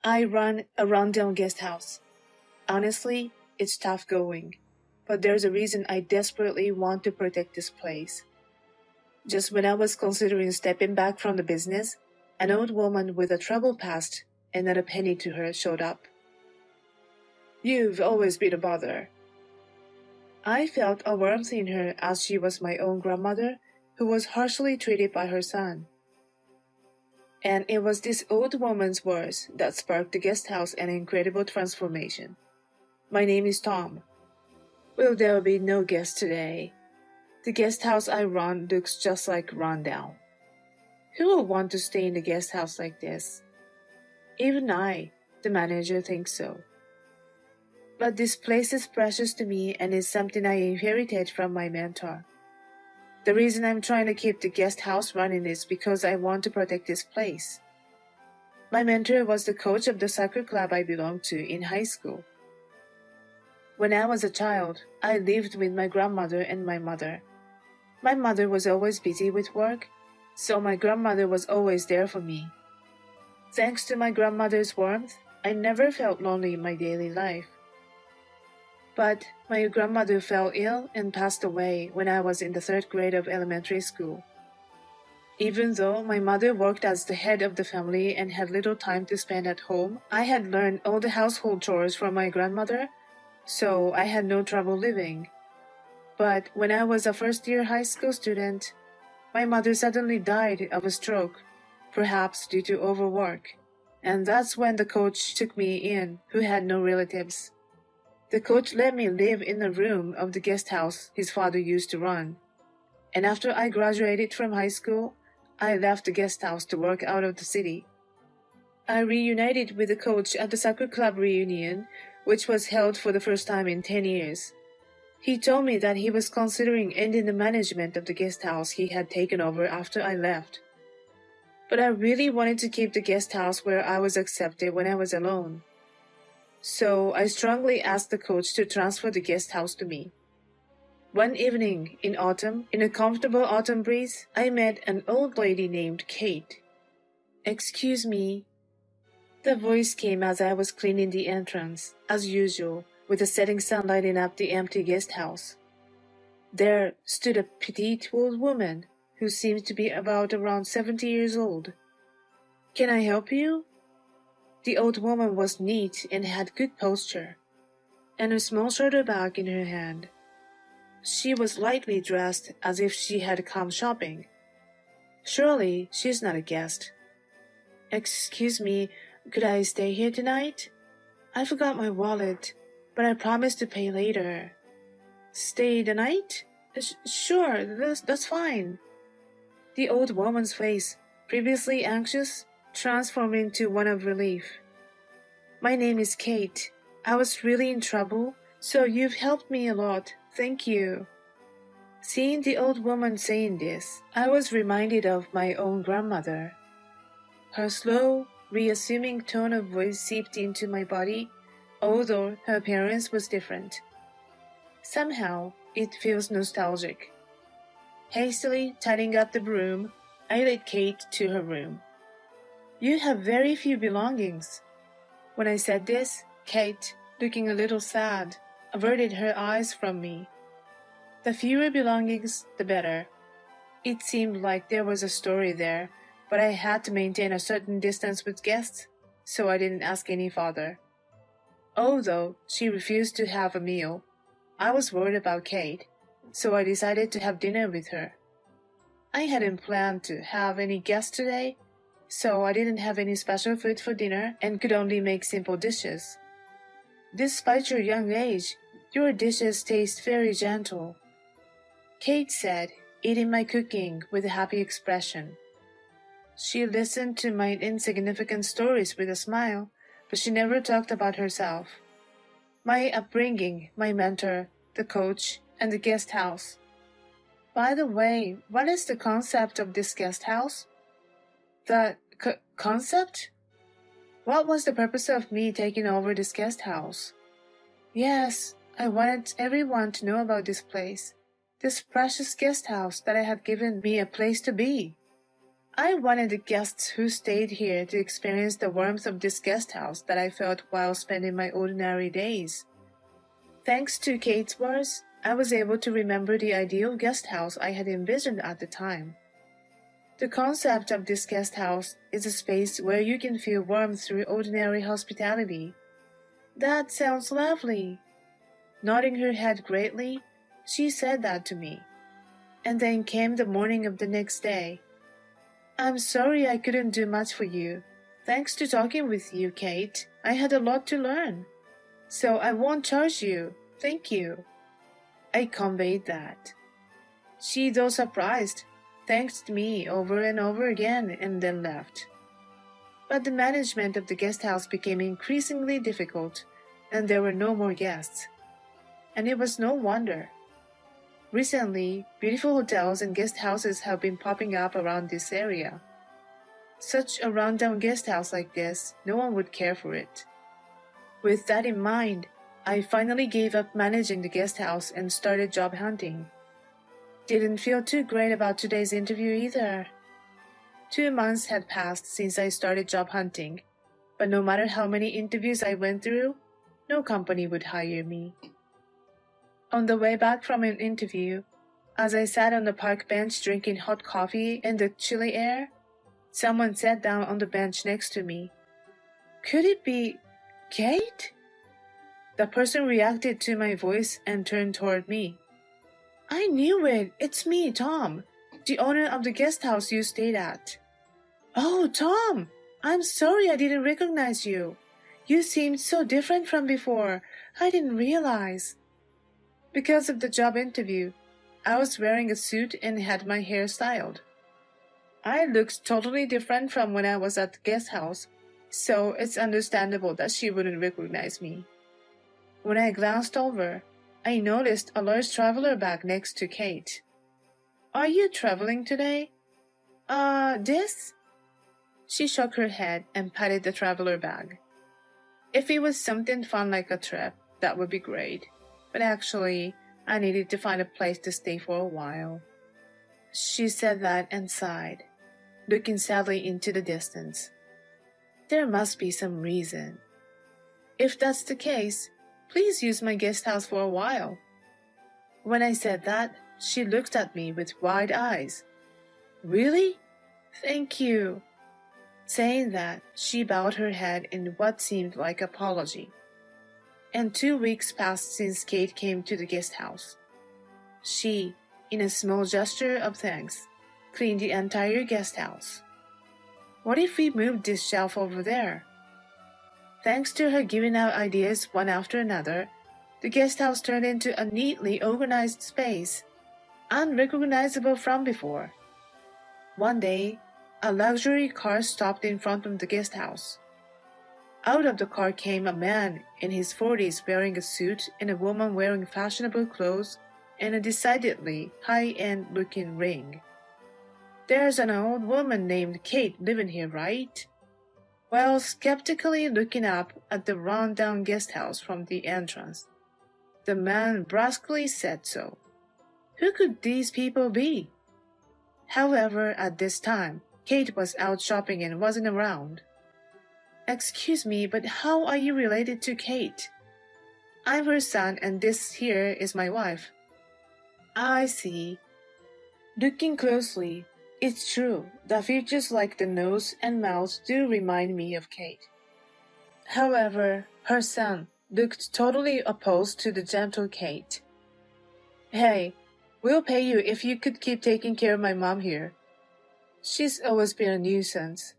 I run a rundown guest house. Honestly, it's tough going, but there's a reason I desperately want to protect this place. Just when I was considering stepping back from the business, an old woman with a troubled past and not a penny to her showed up. "You've always been a bother." I felt a warmth in her as she was my own grandmother who was harshly treated by her son. And it was this old woman's words that sparked the guest house an incredible transformation. "My name is Tom. Will there be no guests today? The guest house I run looks just like rundown. Who will want to stay in the guest house like this?" Even I, the manager, think so. But this place is precious to me and is something I inherited from my mentor. The reason I'm trying to keep the guest house running is because I want to protect this place. My mentor was the coach of the soccer club I belonged to in high school. When I was a child, I lived with my grandmother and my mother. My mother was always busy with work, so my grandmother was always there for me. Thanks to my grandmother's warmth, I never felt lonely in my daily life. But my grandmother fell ill and passed away when I was in the 3rd grade of elementary school. Even though my mother worked as the head of the family and had little time to spend at home, I had learned all the household chores from my grandmother, so I had no trouble living. But when I was a first-year high school student, my mother suddenly died of a stroke, perhaps due to overwork, and that's when the coach took me in, who had no relatives. The coach let me live in a room of the guest house his father used to run. And after I graduated from high school, I left the guest house to work out of the city. I reunited with the coach at the soccer club reunion, which was held for the first time in 10 years. He told me that he was considering ending the management of the guest house he had taken over after I left. But I really wanted to keep the guest house where I was accepted when I was alone. So I strongly asked the coach to transfer the guest house to me. One evening in autumn, in a comfortable autumn breeze, I met an old lady named Kate. "Excuse me." The voice came as I was cleaning the entrance, as usual, with the setting sun lighting up the empty guest house. There stood a petite old woman who seemed to be about around 70 years old. "Can I help you?" The old woman was neat and had good posture, and a small shoulder bag in her hand. She was lightly dressed as if she had come shopping. Surely she's not a guest. "Excuse me, could I stay here tonight? I forgot my wallet, but I promised to pay later." "Stay the night? Sure, that's fine." The old woman's face, previously anxious, transformed into one of relief. "My name is Kate. I was really in trouble, so you've helped me a lot. Thank you." Seeing the old woman saying this, I was reminded of my own grandmother. Her slow, reassuming tone of voice seeped into my body, although her appearance was different. Somehow, it feels nostalgic. Hastily tidying up the broom, I led Kate to her room. "You have very few belongings." When I said this, Kate, looking a little sad, averted her eyes from me. The fewer belongings, the better. It seemed like there was a story there, but I had to maintain a certain distance with guests, so I didn't ask any farther. Although she refused to have a meal, I was worried about Kate, so I decided to have dinner with her. I hadn't planned to have any guests today, so I didn't have any special food for dinner and could only make simple dishes. "Despite your young age, your dishes taste very gentle," Kate said, eating my cooking with a happy expression. She listened to my insignificant stories with a smile, but she never talked about herself. My upbringing, my mentor, the coach, and the guest house. By the way, what is the concept of this guest house? The concept? What was the purpose of me taking over this guest house? Yes, I wanted everyone to know about this place, this precious guest house that had given me a place to be. I wanted the guests who stayed here to experience the warmth of this guest house that I felt while spending my ordinary days. Thanks to Kate's words, I was able to remember the ideal guest house I had envisioned at the time. The concept of this guest house is a space where you can feel warmth through ordinary hospitality. That sounds lovely. Nodding her head greatly, she said that to me. And then came the morning of the next day. I'm sorry I couldn't do much for you. Thanks to talking with you, Kate, I had a lot to learn. So I won't charge you. Thank you. I conveyed that. She, though surprised, thanked me over and over again and then left. But the management of the guest house became increasingly difficult, and there were no more guests. And it was no wonder. Recently, beautiful hotels and guest houses have been popping up around this area. Such a rundown guest house like this, no one would care for it. With that in mind, I finally gave up managing the guest house and started job hunting. Didn't feel too great about today's interview either. 2 months had passed since I started job hunting, but no matter how many interviews I went through, no company would hire me. On the way back from an interview, as I sat on the park bench drinking hot coffee in the chilly air, someone sat down on the bench next to me. Could it be Kate? The person reacted to my voice and turned toward me. I knew it. It's me, Tom, the owner of the guest house you stayed at. Oh, Tom, I'm sorry I didn't recognize you. You seemed so different from before. I didn't realize. Because of the job interview, I was wearing a suit and had my hair styled. I looked totally different from when I was at the guest house, so it's understandable that she wouldn't recognize me. When I glanced over, I noticed a large traveler bag next to Kate. Are you traveling today? This? She shook her head and patted the traveler bag. If it was something fun like a trip, that would be great. But actually, I needed to find a place to stay for a while. She said that and sighed, looking sadly into the distance. There must be some reason. If that's the case, please use my guest house for a while. When I said that, she looked at me with wide eyes. Really? Thank you. Saying that, she bowed her head in what seemed like apology. And 2 weeks passed since Kate came to the guest house. She, in a small gesture of thanks, cleaned the entire guest house. What if we moved this shelf over there? Thanks to her giving out ideas one after another, the guest house turned into a neatly organized space, unrecognizable from before. One day, a luxury car stopped in front of the guest house. Out of the car came a man in his 40s wearing a suit and a woman wearing fashionable clothes and a decidedly high-end looking ring. There's an old woman named Kate living here, right? While skeptically looking up at the run-down guest house from the entrance, the man brusquely said so. Who could these people be? However, at this time, Kate was out shopping and wasn't around. Excuse me, but how are you related to Kate? I'm her son and this here is my wife. I see. Looking closely, it's true that features like the nose and mouth do remind me of Kate. However, her son looked totally opposed to the gentle Kate. Hey, we'll pay you if you could keep taking care of my mom here. She's always been a nuisance.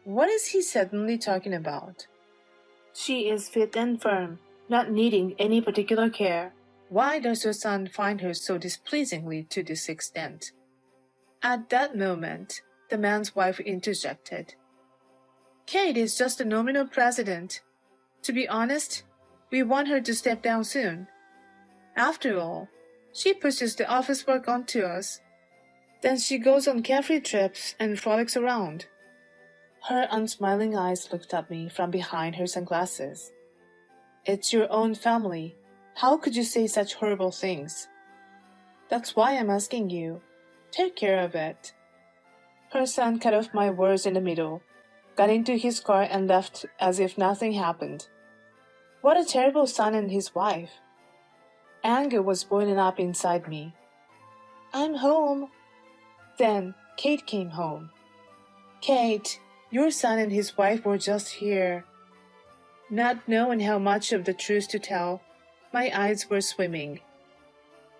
What is he suddenly talking about? She is fit and firm, not needing any particular care. Why does your son find her so displeasingly to this extent? At that moment, the man's wife interjected. Kate is just a nominal president. To be honest, we want her to step down soon. After all, she pushes the office work onto us. Then she goes on carefree trips and frolics around. Her unsmiling eyes looked at me from behind her sunglasses. It's your own family. How could you say such horrible things? That's why I'm asking you. Take care of it. Her son cut off my words in the middle, got into his car and left as if nothing happened. What a terrible son and his wife. Anger was boiling up inside me. I'm home. Then Kate came home. Kate, your son and his wife were just here. Not knowing how much of the truth to tell, my eyes were swimming.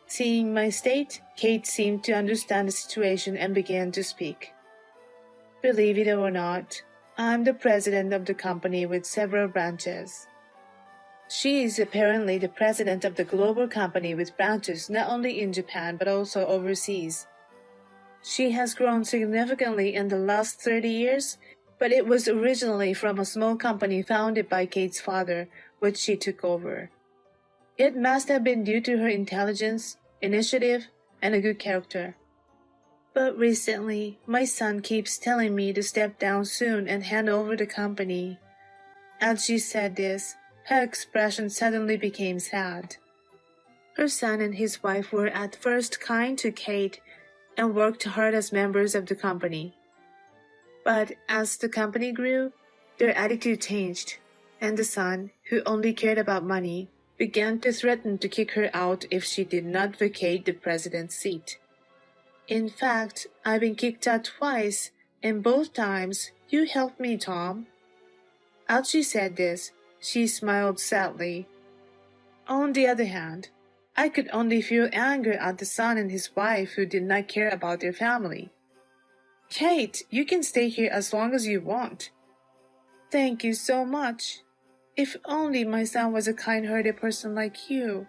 Seeing my state, Kate seemed to understand the situation and began to speak. Believe it or not, I'm the president of the company with several branches. She is apparently the president of the global company with branches not only in Japan but also overseas. She has grown significantly in the last 30 years, but it was originally from a small company founded by Kate's father, which she took over. It must have been due to her intelligence, initiative, and a good character. But recently, my son keeps telling me to step down soon and hand over the company. As she said this, her expression suddenly became sad. Her son and his wife were at first kind to Kate and worked hard as members of the company. But as the company grew, their attitude changed, and the son, who only cared about money, began to threaten to kick her out if she did not vacate the president's seat. In fact, I've been kicked out twice, and both times you helped me, Tom. As she said this, she smiled sadly. On the other hand, I could only feel anger at the son and his wife who did not care about their family. Kate, you can stay here as long as you want. Thank you so much. If only my son was a kind-hearted person like you.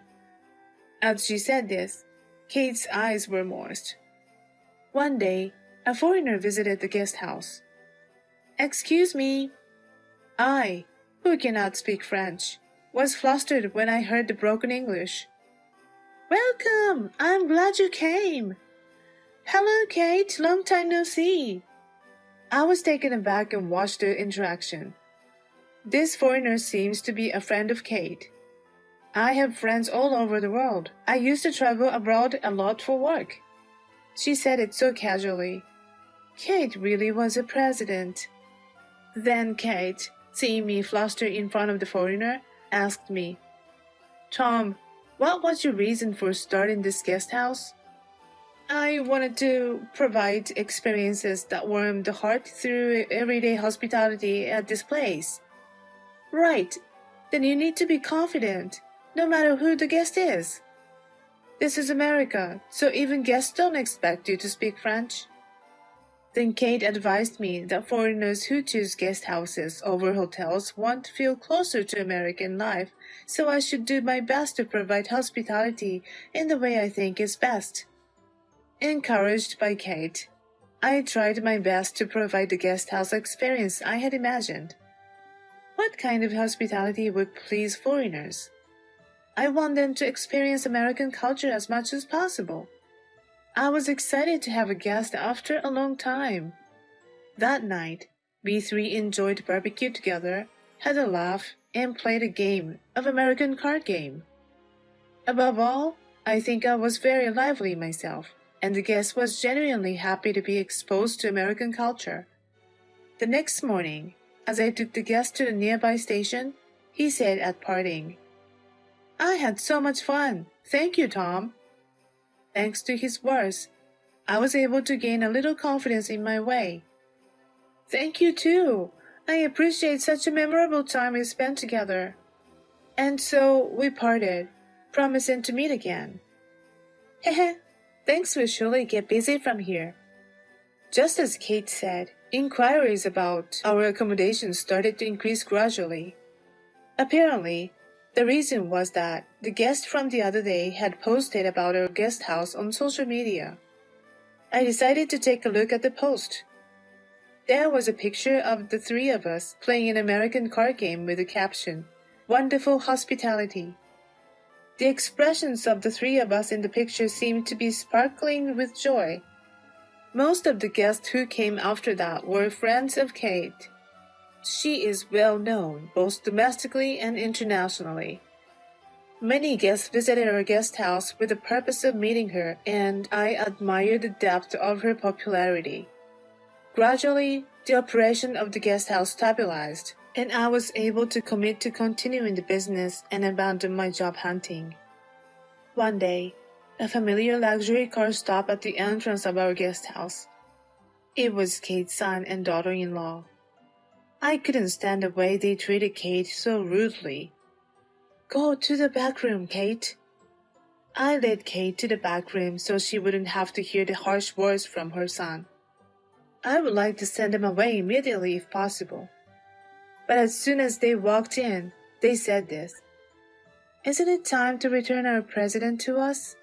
As she said this, Kate's eyes were moist. One day, a foreigner visited the guest house. Excuse me. I, who cannot speak French, was flustered when I heard the broken English. Welcome! I'm glad you came. Hello, Kate. Long time no see. I was taken aback and watched the interaction. This foreigner seems to be a friend of Kate. I have friends all over the world. I used to travel abroad a lot for work. She said it so casually. Kate really was a president. Then Kate, seeing me flustered in front of the foreigner, asked me, Tom, what was your reason for starting this guest house? I wanted to provide experiences that warm the heart through everyday hospitality at this place. Right, then you need to be confident, no matter who the guest is. This is America, so even guests don't expect you to speak French. Then Kate advised me that foreigners who choose guest houses over hotels want to feel closer to American life, so I should do my best to provide hospitality in the way I think is best. Encouraged by Kate, I tried my best to provide the guest house experience I had imagined. What kind of hospitality would please foreigners? I want them to experience American culture as much as possible. I was excited to have a guest after a long time. That night, we three enjoyed barbecue together, had a laugh, and played a game of American card game. Above all, I think I was very lively myself, and the guest was genuinely happy to be exposed to American culture. The next morning, as I took the guest to the nearby station, he said at parting, I had so much fun. Thank you, Tom. Thanks to his words, I was able to gain a little confidence in my way. Thank you, too. I appreciate such a memorable time we spent together. And so we parted, promising to meet again. Hehe, things will surely get busy from here. Just as Kate said, inquiries about our accommodation started to increase gradually. Apparently, the reason was that the guest from the other day had posted about our guest house on social media. I decided to take a look at the post. There was a picture of the three of us playing an American card game with the caption, Wonderful Hospitality. The expressions of the three of us in the picture seemed to be sparkling with joy. Most of the guests who came after that were friends of Kate. She is well known both domestically and internationally. Many guests visited our guest house with the purpose of meeting her, and I admire the depth of her popularity. Gradually, the operation of the guest house stabilized, and I was able to commit to continuing the business and abandon my job hunting. One day, a familiar luxury car stopped at the entrance of our guest house. It was Kate's son and daughter-in-law. I couldn't stand the way they treated Kate so rudely. "Go to the back room, Kate." I led Kate to the back room so she wouldn't have to hear the harsh words from her son. I would like to send them away immediately if possible. But as soon as they walked in, they said this: "Isn't it time to return our president to us?"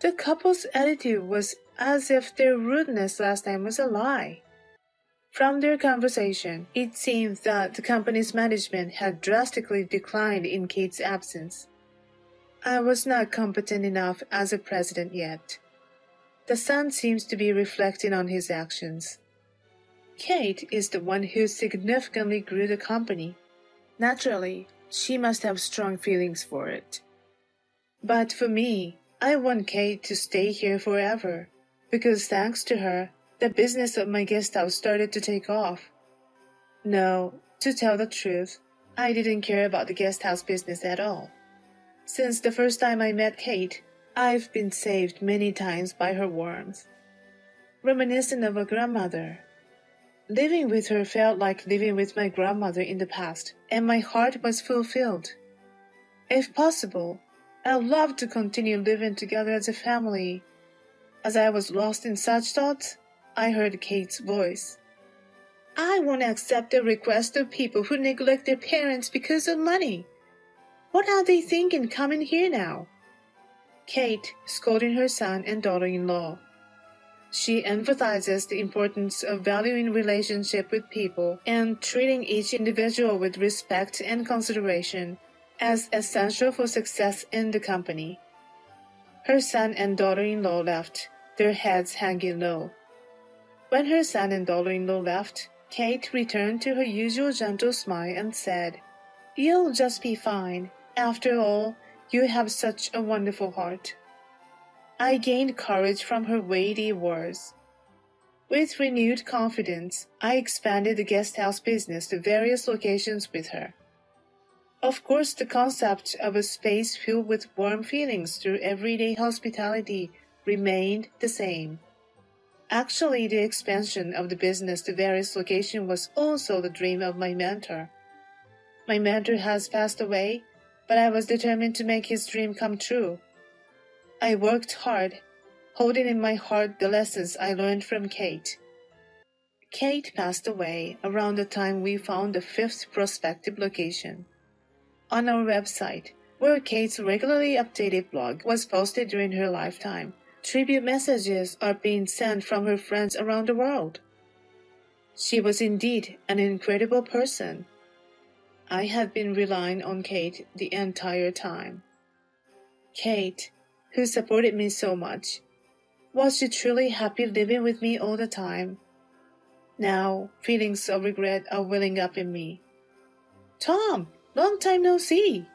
The couple's attitude was as if their rudeness last time was a lie. From their conversation, it seemed that the company's management had drastically declined in Kate's absence. I was not competent enough as a president yet. The son seems to be reflecting on his actions. Kate is the one who significantly grew the company. Naturally, she must have strong feelings for it. But for me, I want Kate to stay here forever, because thanks to her, the business of my guest house started to take off. No, to tell the truth, I didn't care about the guest house business at all. Since the first time I met Kate, I've been saved many times by her warmth. Reminiscent of a grandmother. Living with her felt like living with my grandmother in the past, and my heart was fulfilled. If possible, I'd love to continue living together as a family. As I was lost in such thoughts, I heard Kate's voice. "I won't accept the request of people who neglect their parents because of money. What are they thinking coming here now?" Kate scolding her son and daughter-in-law. She emphasizes the importance of valuing relationship with people and treating each individual with respect and consideration as essential for success in the company. Her son and daughter-in-law left, their heads hanging low. When her son and daughter-in-law left, Kate returned to her usual gentle smile and said, "You'll just be fine. After all, you have such a wonderful heart." I gained courage from her weighty words. With renewed confidence, I expanded the guest house business to various locations with her. Of course, the concept of a space filled with warm feelings through everyday hospitality remained the same. Actually, the expansion of the business to various locations was also the dream of my mentor. My mentor has passed away, but I was determined to make his dream come true. I worked hard, holding in my heart the lessons I learned from Kate. Kate passed away around the time we found the fifth prospective location. On our website, where Kate's regularly updated blog was posted during her lifetime, tribute messages are being sent from her friends around the world. She was indeed an incredible person. I have been relying on Kate the entire time. Kate, who supported me so much, was she truly happy living with me all the time? Now, feelings of regret are welling up in me. "Tom, long time no see."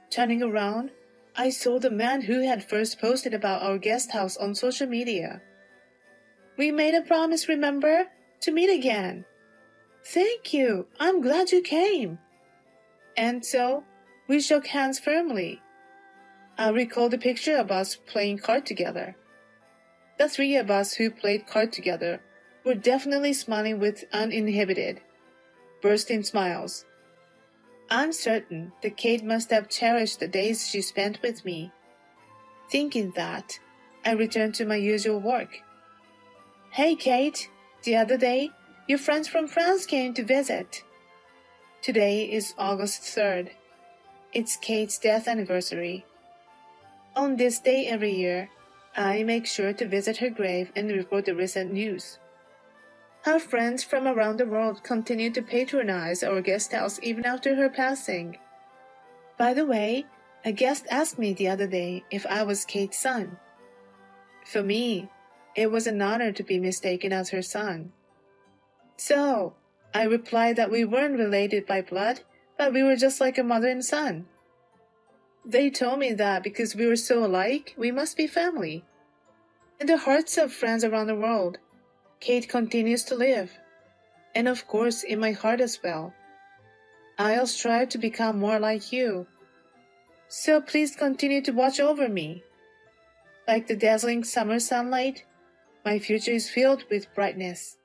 Turning around, I saw the man who had first posted about our guest house on social media. "We made a promise, remember? To meet again." "Thank you. I'm glad you came." And so, we shook hands firmly. I recall the picture of us playing cards together. The three of us who played cards together were definitely smiling with uninhibited, bursting smiles. I'm certain that Kate must have cherished the days she spent with me. Thinking that, I returned to my usual work. "Hey Kate, the other day, your friends from France came to visit." Today is August 3rd. It's Kate's death anniversary. On this day every year, I make sure to visit her grave and report the recent news. Her friends from around the world continue to patronize our guest house even after her passing. By the way, a guest asked me the other day if I was Kate's son. For me, it was an honor to be mistaken as her son. So, I replied that we weren't related by blood, but we were just like a mother and son. They told me that because we were so alike, we must be family. In the hearts of friends around the world, Kate continues to live, and of course in my heart as well. I'll strive to become more like you. So please continue to watch over me. Like the dazzling summer sunlight, my future is filled with brightness.